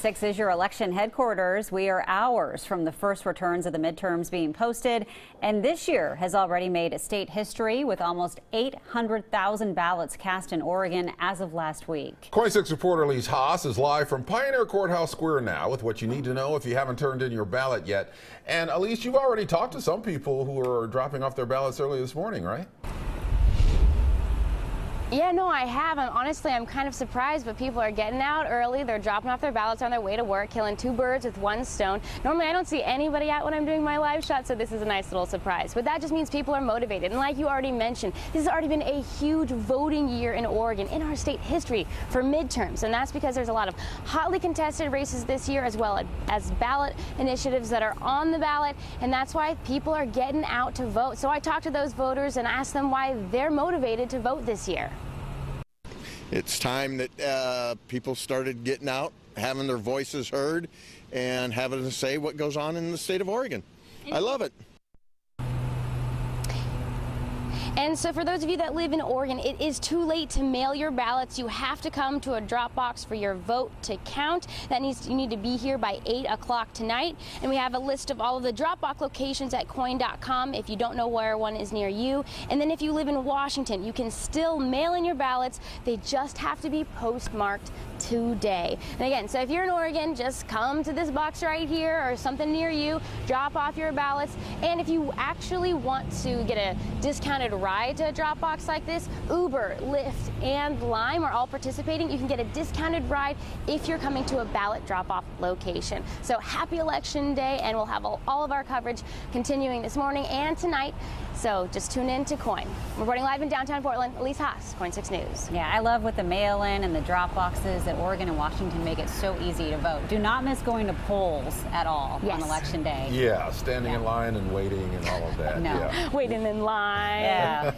6 is your election headquarters. We are hours from the first returns of the midterms being posted, and this year has already made state history with almost 800,000 ballots cast in Oregon as of last week. KOIN 6 reporter Elise Haas is live from Pioneer Courthouse Square now with what you need to know if you haven't turned in your ballot yet. And Elise, you've already talked to some people who are dropping off their ballots early this morning, right? Yeah, no, I have. Honestly, I'm kind of surprised, but people are getting out early. They're dropping off their ballots on their way to work, killing two birds with one stone. Normally, I don't see anybody out when I'm doing my live shot, so this is a nice little surprise. But that just means people are motivated. And like you already mentioned, this has already been a huge voting year in Oregon, in our state history, for midterms. And that's because there's a lot of hotly contested races this year, as well as ballot initiatives that are on the ballot. And that's why people are getting out to vote. So I talked to those voters and asked them why they're motivated to vote this year. It's time that people started getting out, having their voices heard, and having to say what goes on in the state of Oregon. I love it. And so for those of you that live in Oregon, it is too late to mail your ballots. You have to come to a drop box for your vote to count. You need to be here by 8 o'clock tonight. And we have a list of all of the drop box locations at KOIN.com if you don't know where one is near you. And then if you live in Washington, you can still mail in your ballots. They just have to be postmarked today. And again, so if you're in Oregon, just come to this box right here or something near you, drop off your ballots. And if you actually want to get a discounted ride to a drop box like this, Uber, Lyft, and Lime are all participating. You can get a discounted ride if you're coming to a ballot drop-off location. So happy Election Day, and we'll have all of our coverage continuing this morning and tonight. So just tune in to KOIN. Reporting live in downtown Portland, Elise Haas, KOIN 6 News. Yeah, I love with the mail-in and the drop boxes that Oregon and Washington make it so easy to vote. Do not miss going to polls at all on Election Day. Yeah, standing in line and waiting and all of that. No. Yeah. Waiting in line. Yeah.